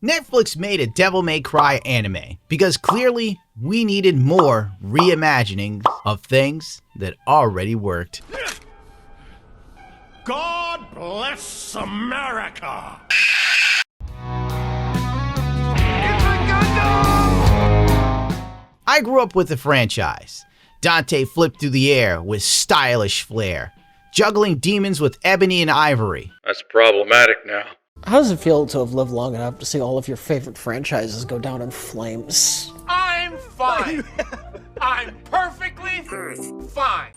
Netflix made a Devil May Cry anime because clearly we needed more reimaginings of things that already worked. God bless America! I grew up with the franchise. Dante flipped through the air with stylish flair, juggling demons with ebony and ivory. That's problematic now. How does it feel to have lived long enough to see all of your favorite franchises go down in flames? I'm fine. I'm perfectly fine.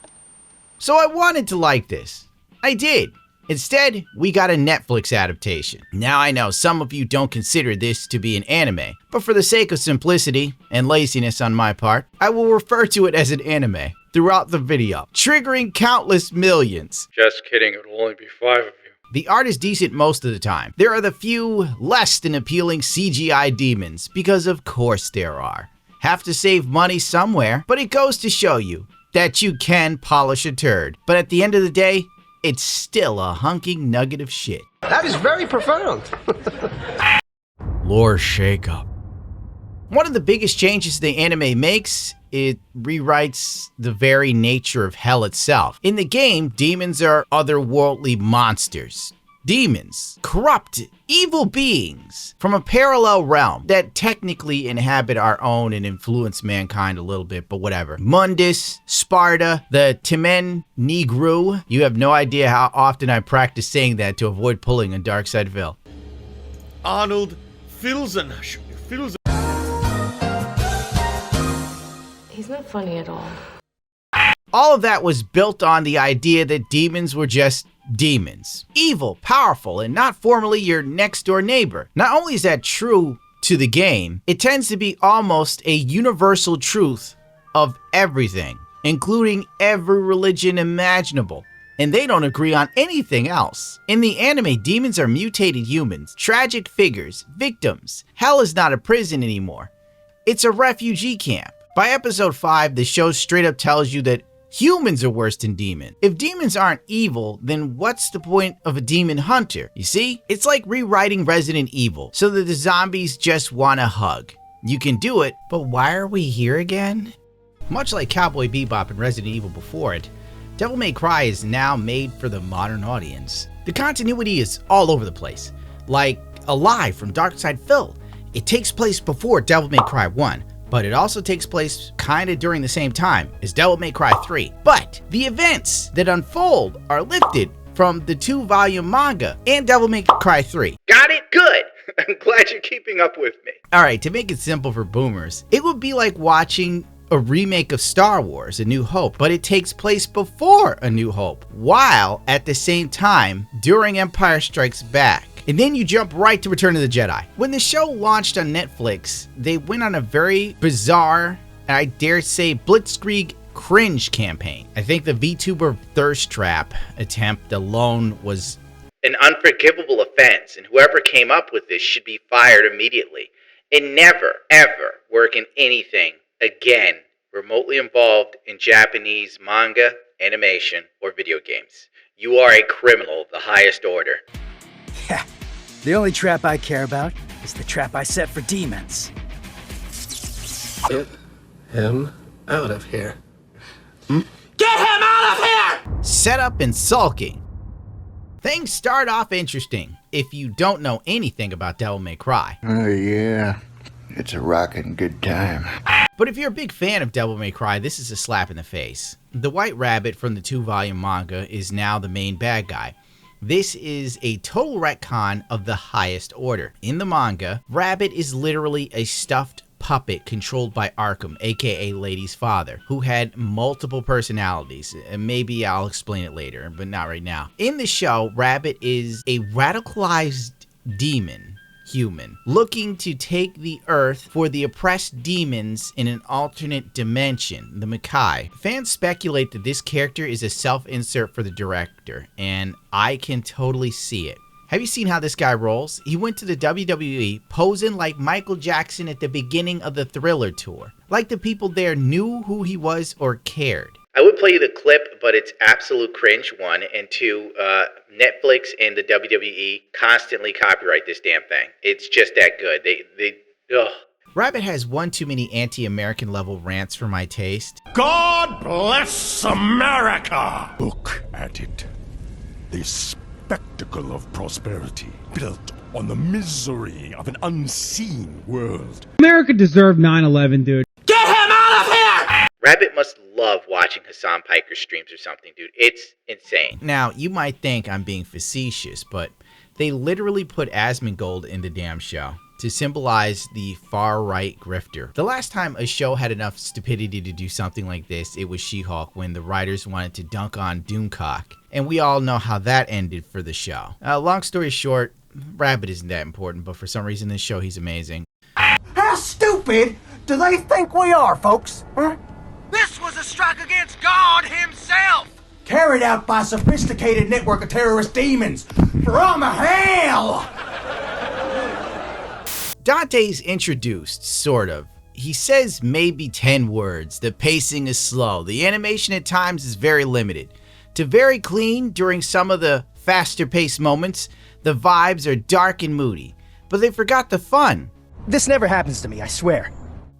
So I wanted to like this. I did. Instead, we got a Netflix adaptation. Now I know some of you don't consider this to be an anime, but for the sake of simplicity and laziness on my part, I will refer to it as an anime throughout the video, triggering countless millions. Just kidding, it'll only be 5 of you. The art is decent most of the time. There are the few less than appealing CGI demons, because of course there are. Have to save money somewhere, but it goes to show you that you can polish a turd. But at the end of the day, it's still a hunking nugget of shit. That is very profound. Lore shakeup. One of the biggest changes the anime makes, it rewrites the very nature of hell itself. In the game, demons are otherworldly monsters. Demons, corrupt, evil beings from a parallel realm that technically inhabit our own and influence mankind a little bit, but whatever. Mundus, Sparta, the Timen Negru. You have no idea how often I practice saying that to avoid pulling a dark side Phil. Arnold Filzen. He's not funny at all. All of that was built on the idea that demons were just demons. Evil, powerful, and not formally your next door neighbor. Not only is that true to the game, it tends to be almost a universal truth of everything, including every religion imaginable. And they don't agree on anything else. In the anime, demons are mutated humans, tragic figures, victims. Hell is not a prison anymore. It's a refugee camp. By episode 5, the show straight up tells you that humans are worse than demons. If demons aren't evil, then what's the point of a demon hunter? You see? It's like rewriting Resident Evil, so that the zombies just want a hug. You can do it, but why are we here again? Much like Cowboy Bebop and Resident Evil before it, Devil May Cry is now made for the modern audience. The continuity is all over the place. Like Alive from Dark Side Phil. It takes place before Devil May Cry 1. But it also takes place kinda during the same time as Devil May Cry 3. But the events that unfold are lifted from the 2-volume manga and Devil May Cry 3. Got it? Good! I'm glad you're keeping up with me. Alright, to make it simple for boomers, it would be like watching a remake of Star Wars, A New Hope, but it takes place before A New Hope, while at the same time during Empire Strikes Back. And then you jump right to Return of the Jedi. When the show launched on Netflix, they went on a very bizarre, and I dare say blitzkrieg cringe campaign. I think the VTuber thirst trap attempt alone was An unforgivable offense, and whoever came up with this should be fired immediately. And never, ever work in anything again remotely involved in Japanese manga, animation, or video games. You are a criminal of the highest order. Yeah, the only trap I care about is the trap I set for demons. Get him out of here. Get him out of here! setup and sulking. Things start off interesting if you don't know anything about Devil May Cry. Oh yeah, it's a rockin' good time. But if you're a big fan of Devil May Cry, this is a slap in the face. The White Rabbit from the 2-volume manga is now the main bad guy. This is a total retcon of the highest order. In the manga, Rabbit is literally a stuffed puppet controlled by Arkham, aka Lady's father, who had multiple personalities. Maybe I'll explain it later, but not right now. In the show, Rabbit is a radicalized demon human looking to take the Earth for the oppressed demons in an alternate dimension, the Makai. Fans speculate that this character is a self-insert for the director, and I can totally see it. Have you seen how this guy rolls? He went to the WWE posing like Michael Jackson at the beginning of the Thriller tour. Like the people there knew who he was or cared. I would play you the clip, but it's absolute cringe, one. And two, Netflix and the WWE constantly copyright this damn thing. It's just that good. Ugh. Rabbit has one too many anti-American level rants for my taste. God bless America! Look at it. The spectacle of prosperity built on the misery of an unseen world. America deserved 9/11, dude. Get him out of here! Rabbit must love watching Hassan Piker streams or something, dude. It's insane. Now, you might think I'm being facetious, but they literally put Asmongold in the damn show to symbolize the far-right grifter. The last time a show had enough stupidity to do something like this, it was She-Hulk, when the writers wanted to dunk on Doomcock. And we all know how that ended for the show. Long story short, Rabbit isn't that important, but for some reason this show, he's amazing. How stupid do they think we are, folks? Huh? This was a strike against God himself! Carried out by a sophisticated network of terrorist demons from hell! Dante's introduced, sort of. He says maybe 10 words. The pacing is slow. The animation at times is very limited. To very clean during some of the faster paced moments, the vibes are dark and moody. But they forgot the fun. This never happens to me, I swear.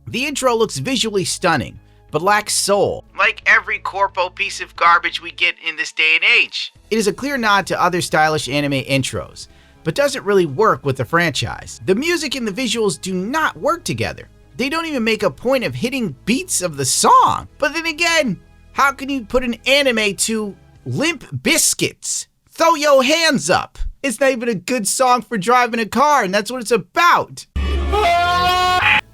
The intro looks visually stunning, but lacks soul. Like every corpo piece of garbage we get in this day and age. It is a clear nod to other stylish anime intros, but doesn't really work with the franchise. The music and the visuals do not work together. They don't even make a point of hitting beats of the song. But then again, how can you put an anime to Limp Bizkits? Throw your hands up. It's not even a good song for driving a car, and that's what it's about.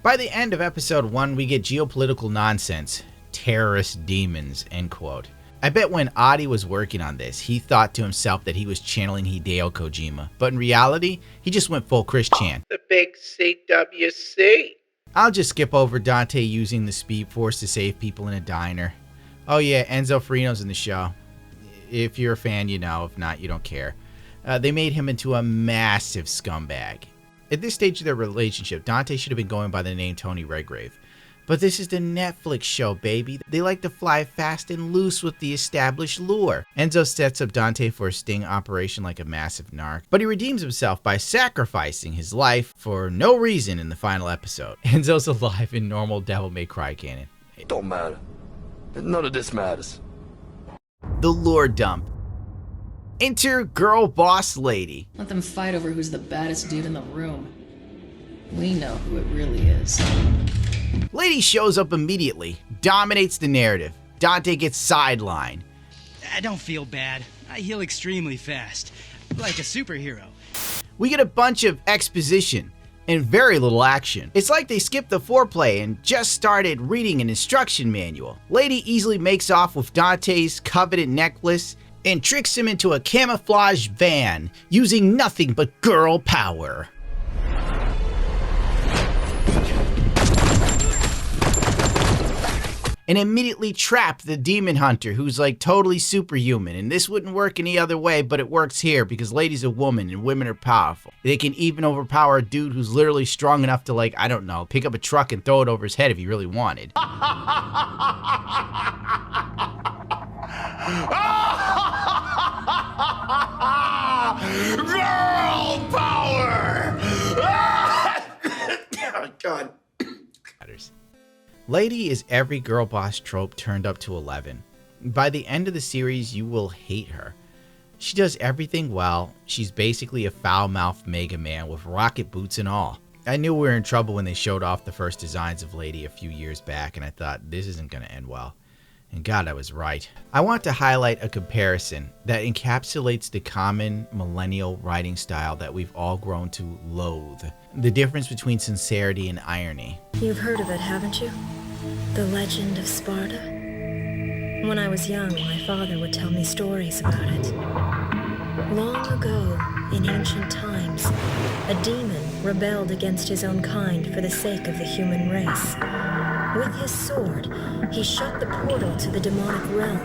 By the end of episode 1, we get geopolitical nonsense. Terrorist demons, end quote. I bet when Adi was working on this, he thought to himself that he was channeling Hideo Kojima, but in reality, he just went full Chris Chan. The big CWC. I'll just skip over Dante using the Speed Force to save people in a diner. Oh yeah, Enzo Farino's in the show. If you're a fan, you know. If not, you don't care. They made him into a massive scumbag. At this stage of their relationship, Dante should have been going by the name Tony Redgrave. But this is the Netflix show, baby. They like to fly fast and loose with the established lure. Enzo sets up Dante for a sting operation like a massive narc, but he redeems himself by sacrificing his life for no reason in the final episode. Enzo's alive in normal Devil May Cry canon. Don't matter. None of this matters. The lure dump. Enter girl boss lady. Let them fight over who's the baddest dude in the room. We know who it really is. Lady shows up immediately, dominates the narrative. Dante gets sidelined. I don't feel bad. I heal extremely fast. Like a superhero. We get a bunch of exposition and very little action. It's like they skipped the foreplay and just started reading an instruction manual. Lady easily makes off with Dante's coveted necklace and tricks him into a camouflage van using nothing but girl power. And immediately trap the demon hunter, who's like totally superhuman. And this wouldn't work any other way, but it works here because Lady's a woman and women are powerful. They can even overpower a dude who's literally strong enough to, like, I don't know, pick up a truck and throw it over his head if he really wanted. Girl power! Oh, God. Lady is every girl boss trope turned up to 11. By the end of the series, you will hate her. She does everything well. She's basically a foul-mouthed Mega Man with rocket boots and all. I knew we were in trouble when they showed off the first designs of Lady a few years back, and I thought, this isn't going to end well. And God, I was right. I want to highlight a comparison that encapsulates the common millennial writing style that we've all grown to loathe. The difference between sincerity and irony. You've heard of it, haven't you? The legend of Sparta? When I was young, my father would tell me stories about it. Long ago, in ancient times, a demon rebelled against his own kind for the sake of the human race. With his sword, he shut the portal to the demonic realm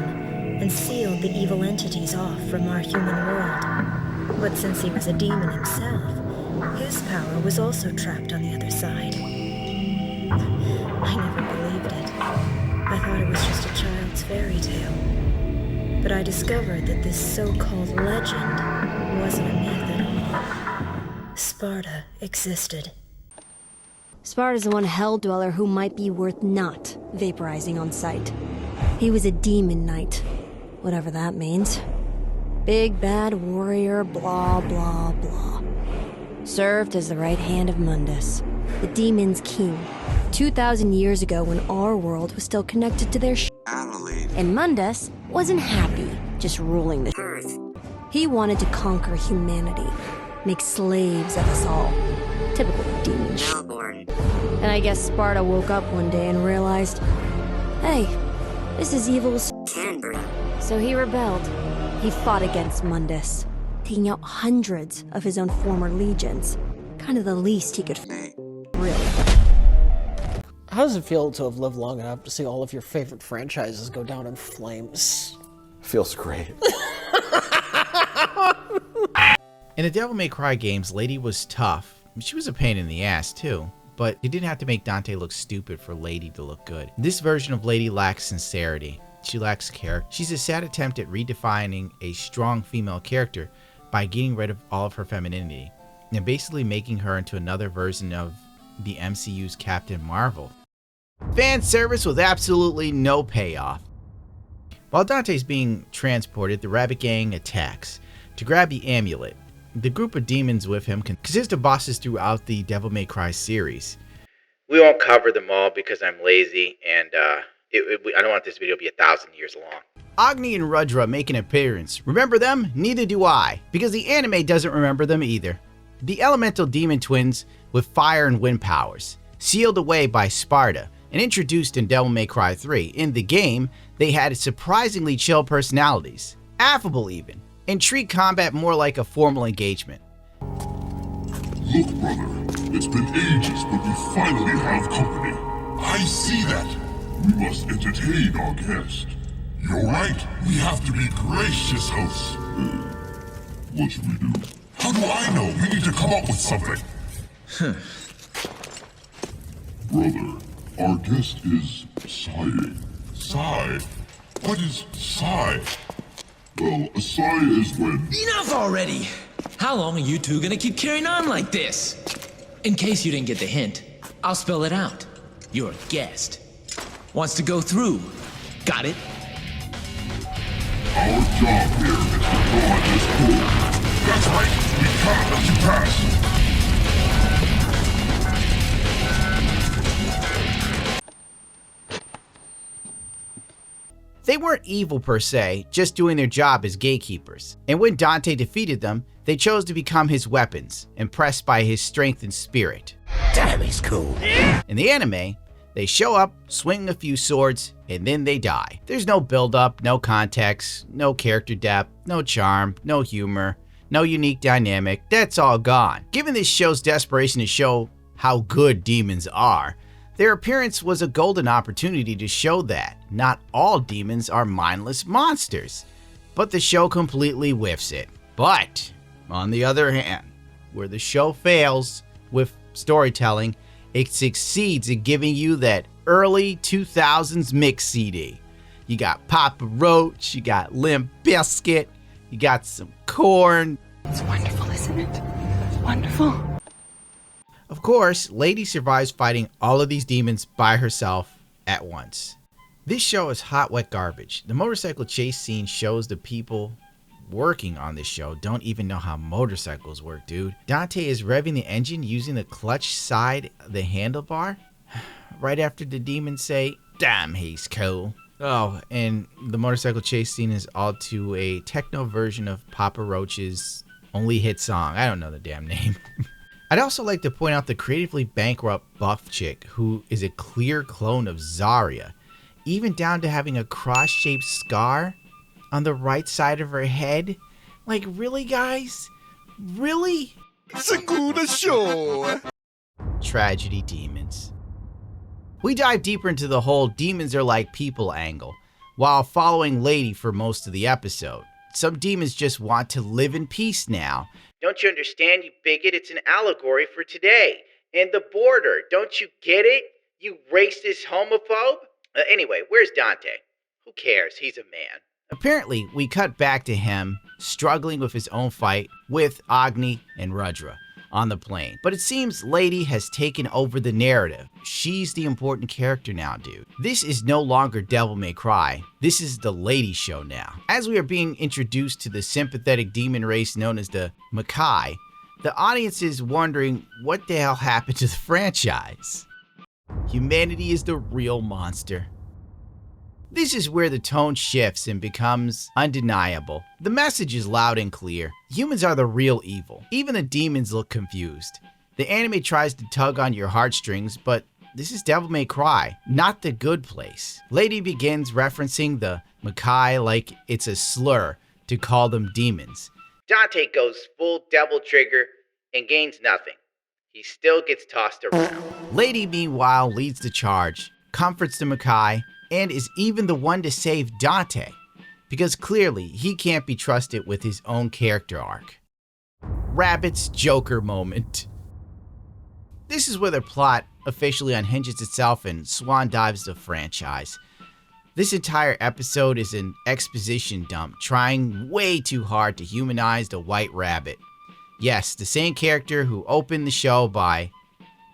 and sealed the evil entities off from our human world. But since he was a demon himself, his power was also trapped on the other side. I never believed it. I thought it was just a child's fairy tale. But I discovered that this so-called legend wasn't a myth at all. Sparta existed. Sparta's the one hell dweller who might be worth not vaporizing on sight. He was a demon knight, whatever that means. Big bad warrior, blah blah blah. Served as the right hand of Mundus, the demon's king, 2,000 years ago when our world was still connected to their and Mundus wasn't happy just ruling the earth. He wanted to conquer humanity, make slaves of us all. Typical demon shit. And I guess Sparta woke up one day and realized, hey, this is evil as so he rebelled. He fought against Mundus, taking out hundreds of his own former legions. Kind of the least he could really. How does it feel to have lived long enough to see all of your favorite franchises go down in flames? Feels great. In the Devil May Cry games, Lady was tough. She was a pain in the ass too, but you didn't have to make Dante look stupid for Lady to look good. This version of Lady lacks sincerity. She lacks character. She's a sad attempt at redefining a strong female character by getting rid of all of her femininity and basically making her into another version of the MCU's Captain Marvel. Fan service with absolutely no payoff. While Dante's being transported, the Rabbit Gang attacks to grab the amulet. The group of demons with him consist of bosses throughout the Devil May Cry series. We won't cover them all because I'm lazy and I don't want this video to be 1,000 years long. Agni and Rudra make an appearance. Remember them? Neither do I, because the anime doesn't remember them either. The elemental demon twins with fire and wind powers, sealed away by Sparta and introduced in Devil May Cry 3. In the game, they had surprisingly chill personalities, affable even, and treat combat more like a formal engagement. Look, brother, it's been ages, but we finally have company. I see that. We must entertain our guest. You're right. We have to be gracious hosts. What should we do? How do I know? We need to come up with something. Brother, our guest is sighing. Sigh? What is sigh? Well, a sigh is when... Enough already! How long are you two gonna keep carrying on like this? In case you didn't get the hint, I'll spell it out. You're a guest. Wants to go through. Got it? Our job here is to guard this pool. That's right! We cannot let you pass! They weren't evil per se, just doing their job as gatekeepers. And when Dante defeated them, they chose to become his weapons, impressed by his strength and spirit. Damn, he's cool. In the anime, they show up, swing a few swords, and then they die. There's no build-up, no context, no character depth, no charm, no humor, no unique dynamic. That's all gone. Given this show's desperation to show how good demons are, their appearance was a golden opportunity to show that not all demons are mindless monsters, but the show completely whiffs it. But, on the other hand, where the show fails with storytelling, it succeeds in giving you that early 2000s mix CD. You got Papa Roach, you got Limp Bizkit, you got some Korn. It's wonderful, isn't it? It's wonderful. Of course, Lady survives fighting all of these demons by herself at once. This show is hot, wet garbage. The motorcycle chase scene shows the people working on this show don't even know how motorcycles work, dude. Dante is revving the engine using the clutch side of the handlebar right after the demons say, damn, he's cool. Oh, and the motorcycle chase scene is all to a techno version of Papa Roach's only hit song. I don't know the damn name. I'd also like to point out the creatively bankrupt buff chick who is a clear clone of Zarya, even down to having a cross-shaped scar on the right side of her head. Like, really, guys? Really? Segura show! Tragedy demons. We dive deeper into the whole demons are like people angle, while following Lady for most of the episode. Some demons just want to live in peace now. Don't you understand, you bigot? It's an allegory for today. And the border, don't you get it? You racist homophobe? Anyway, where's Dante? Who cares? He's a man. Apparently, we cut back to him struggling with his own fight with Agni and Rudra on the plane. But it seems Lady has taken over the narrative. She's the important character now, dude. This is no longer Devil May Cry. This is the Lady show now. As we are being introduced to the sympathetic demon race known as the Makai, the audience is wondering what the hell happened to the franchise. Humanity is the real monster. This is where the tone shifts and becomes undeniable. The message is loud and clear. Humans are the real evil. Even the demons look confused. The anime tries to tug on your heartstrings, but this is Devil May Cry, not the good place. Lady begins referencing the Makai like it's a slur to call them demons. Dante goes full Devil Trigger and gains nothing. He still gets tossed around. Lady, meanwhile, leads the charge, comforts the Makai, and is even the one to save Dante, because clearly he can't be trusted with his own character arc. Rabbit's Joker moment. This is where the plot officially unhinges itself and swan dives the franchise. This entire episode is an exposition dump trying way too hard to humanize the White Rabbit. Yes, the same character who opened the show by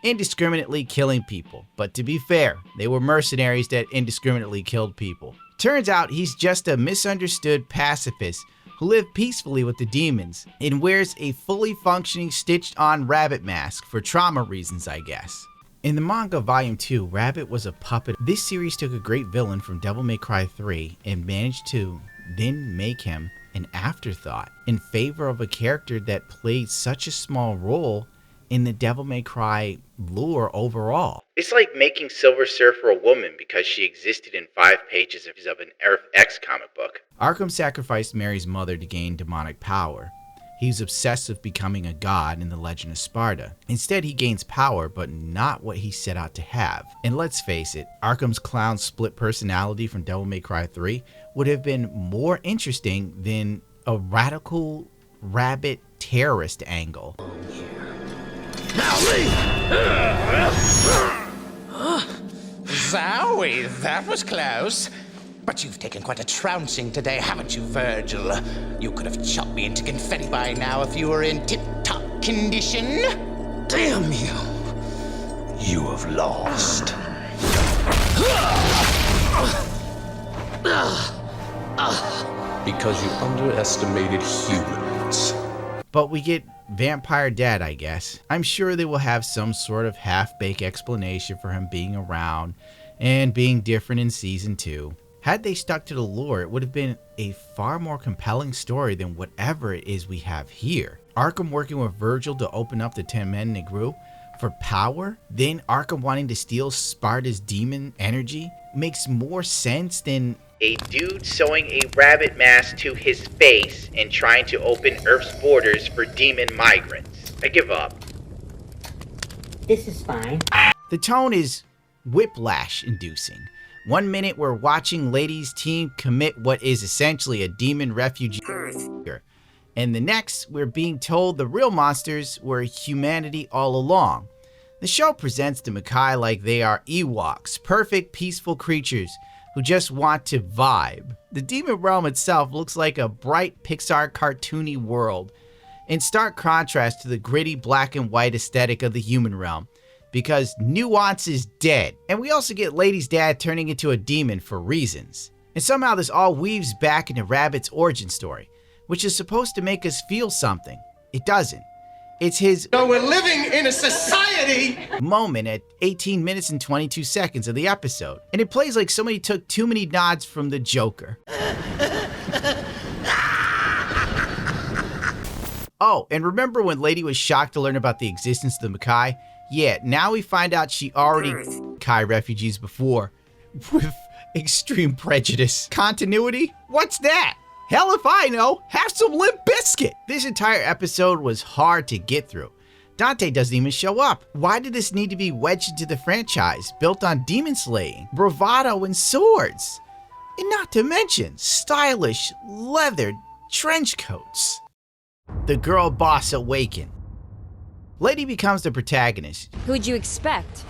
indiscriminately killing people. But to be fair, they were mercenaries that indiscriminately killed people. Turns out he's just a misunderstood pacifist who lived peacefully with the demons and wears a fully functioning stitched-on rabbit mask for trauma reasons, I guess. In the manga Volume 2, Rabbit was a puppet. This series took a great villain from Devil May Cry 3 and managed to then make him an afterthought in favor of a character that played such a small role in the Devil May Cry lore overall. It's like making Silver Surfer a woman because she existed in 5 pages of an Earth X comic book. Arkham sacrificed Mary's mother to gain demonic power. He's obsessed with becoming a god in the Legend of Sparta. Instead, he gains power, but not what he set out to have. And let's face it, Arkham's clown split personality from Devil May Cry 3 would have been more interesting than a radical rabbit terrorist angle. Zowie, that was close. But you've taken quite a trouncing today, haven't you, Virgil? You could have chopped me into confetti by now if you were in tip-top condition. Damn you. You have lost. Because you underestimated humans. But we get Vampire Dad, I guess. I'm sure they will have some sort of half-baked explanation for him being around and being different in Season 2. Had they stuck to the lore, it would have been a far more compelling story than whatever it is we have here. Arkham working with Virgil to open up the 10 Men Negru for power, then Arkham wanting to steal Sparta's demon energy makes more sense than a dude sewing a rabbit mask to his face and trying to open Earth's borders for demon migrants. I give up. This is fine. The tone is whiplash-inducing. 1 minute we're watching Lady's team commit what is essentially a demon refugee, and the next we're being told the real monsters were humanity all along. The show presents the Makai like they are Ewoks, perfect peaceful creatures who just want to vibe. The demon realm itself looks like a bright Pixar cartoony world, in stark contrast to the gritty black and white aesthetic of the human realm, because nuance is dead. And we also get Lady's dad turning into a demon for reasons. And somehow this all weaves back into Rabbit's origin story, which is supposed to make us feel something. It doesn't. It's his "No, we're living in a society" moment at 18 minutes and 22 seconds of the episode. And it plays like somebody took too many nods from the Joker. Oh, and remember when Lady was shocked to learn about the existence of the Makai? Yeah, now we find out she already Makai refugees before with extreme prejudice. Continuity? What's that? Hell if I know, have some Limp Bizkit. This entire episode was hard to get through. Dante doesn't even show up. Why did this need to be wedged into the franchise, built on demon slaying, bravado, and swords? And not to mention, stylish, leather trench coats. The girl boss awakens. Lady becomes the protagonist. Who'd you expect?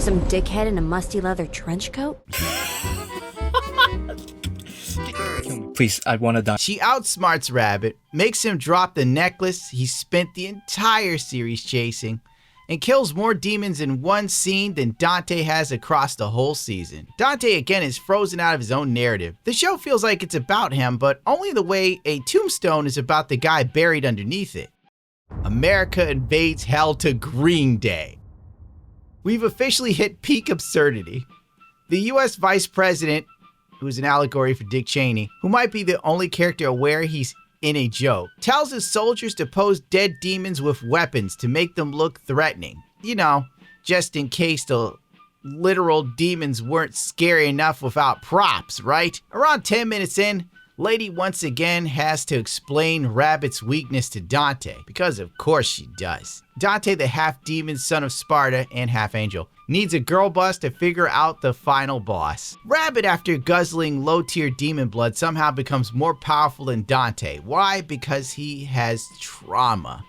Some dickhead in a musty leather trench coat? Please, I want to die. She outsmarts Rabbit, makes him drop the necklace he spent the entire series chasing, and kills more demons in one scene than Dante has across the whole season. Dante again is frozen out of his own narrative. The show feels like it's about him, but only the way a tombstone is about the guy buried underneath it. America invades hell to Green Day. We've officially hit peak absurdity. The US Vice President, who is an allegory for Dick Cheney, who might be the only character aware he's in a joke, tells his soldiers to pose dead demons with weapons to make them look threatening. You know, just in case the literal demons weren't scary enough without props, right? Around 10 minutes in, Lady once again has to explain Rabbit's weakness to Dante, because of course she does. Dante, the half-demon son of Sparta and half-angel, needs a girl bus to figure out the final boss. Rabbit, after guzzling low-tier demon blood, somehow becomes more powerful than Dante. Why? Because he has trauma.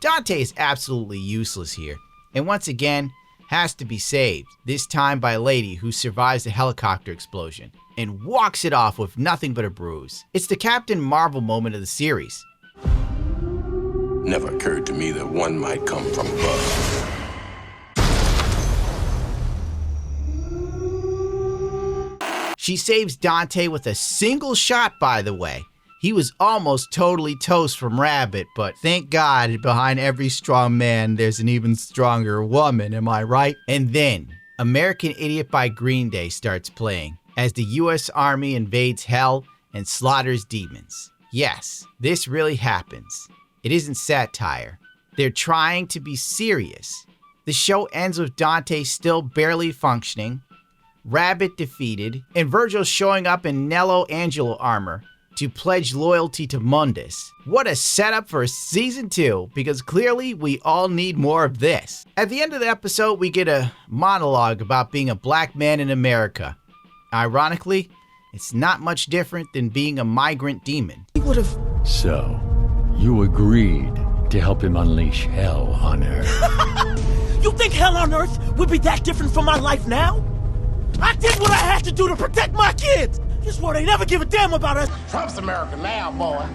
Dante is absolutely useless here, and once again, has to be saved, this time by Lady, who survives the helicopter explosion and walks it off with nothing but a bruise. It's the Captain Marvel moment of the series. Never occurred to me that one might come from above. She saves Dante with a single shot, by the way. He was almost totally toast from Rabbit, but thank God behind every strong man there's an even stronger woman, am I right? And then, American Idiot by Green Day starts playing as the US Army invades hell and slaughters demons. Yes, this really happens. It isn't satire. They're trying to be serious. The show ends with Dante still barely functioning, Rabbit defeated, and Virgil showing up in Nello Angelo armor to pledge loyalty to Mundus. What a setup for season 2, because clearly we all need more of this. At the end of the episode, we get a monologue about being a black man in America. Ironically, it's not much different than being a migrant demon. He would have... So, you agreed to help him unleash hell on Earth. You think hell on Earth would be that different from my life now? I did what I had to do to protect my kids! This war they never give a damn about us! Trump's America now, boy.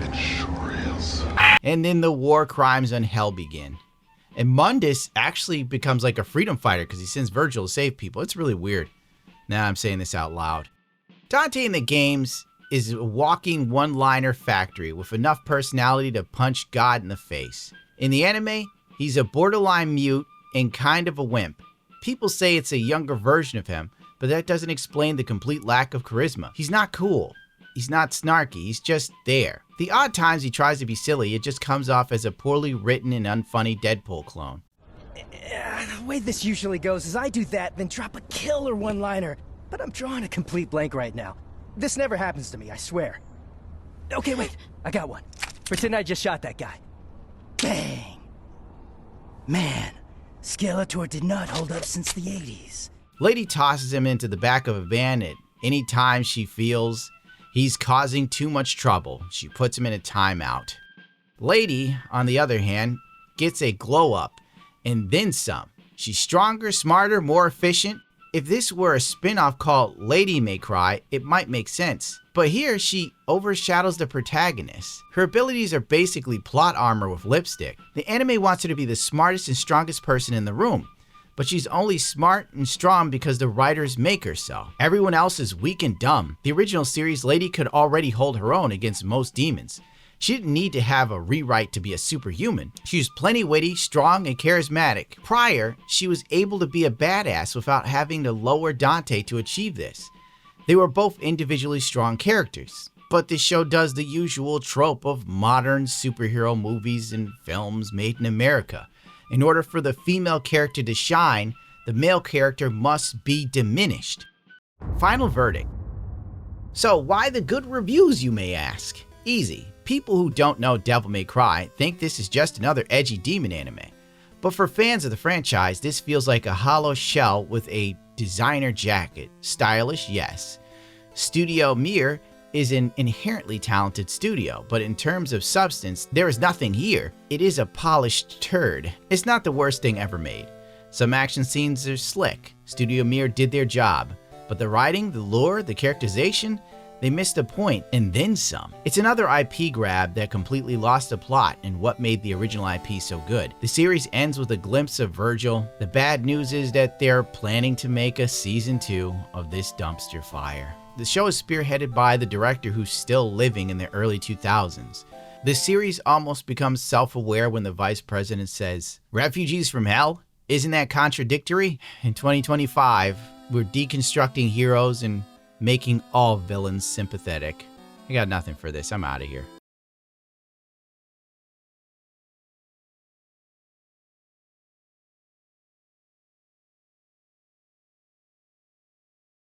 It sure is. And then the war crimes on hell begin. And Mundus actually becomes like a freedom fighter because he sends Virgil to save people. It's really weird. Now I'm saying this out loud. Dante in the games is a walking one-liner factory with enough personality to punch God in the face. In the anime, he's a borderline mute and kind of a wimp. People say it's a younger version of him, but that doesn't explain the complete lack of charisma. He's not cool. He's not snarky. He's just there. The odd times he tries to be silly, it just comes off as a poorly written and unfunny Deadpool clone. The way this usually goes is I do that, then drop a killer one-liner. But I'm drawing a complete blank right now. This never happens to me, I swear. Okay, wait. I got one. Pretend I just shot that guy. Bang! Man, Skeletor did not hold up since the 80s. Lady tosses him into the back of a van at any time she feels he's causing too much trouble. She puts him in a timeout. Lady, on the other hand, gets a glow up and then some. She's stronger, smarter, more efficient. If this were a spin-off called Lady May Cry, it might make sense. But here, she overshadows the protagonist. Her abilities are basically plot armor with lipstick. The anime wants her to be the smartest and strongest person in the room. But she's only smart and strong because the writers make her so. Everyone else is weak and dumb. The original series, Lady could already hold her own against most demons. She didn't need to have a rewrite to be a superhuman. She was plenty witty, strong, and charismatic. Prior, she was able to be a badass without having to lower Dante to achieve this. They were both individually strong characters. But the show does the usual trope of modern superhero movies and films made in America. In order for the female character to shine, the male character must be diminished. Final verdict. So why the good reviews, you may ask? Easy. People who don't know Devil May Cry think this is just another edgy demon anime. But for fans of the franchise, this feels like a hollow shell with a designer jacket. Stylish, yes. Studio Mir is an inherently talented studio, but in terms of substance, there is nothing here. It is a polished turd. It's not the worst thing ever made. Some action scenes are slick. Studio Mir did their job, but the writing, the lore, the characterization, they missed a point and then some. It's another IP grab that completely lost the plot and what made the original IP so good. The series ends with a glimpse of Virgil. The bad news is that they're planning to make a season 2 of this dumpster fire. The show is spearheaded by the director who's still living in the early 2000s. The series almost becomes self-aware when the vice president says, "Refugees from hell? Isn't that contradictory?" In 2025, we're deconstructing heroes and making all villains sympathetic. I got nothing for this. I'm out of here.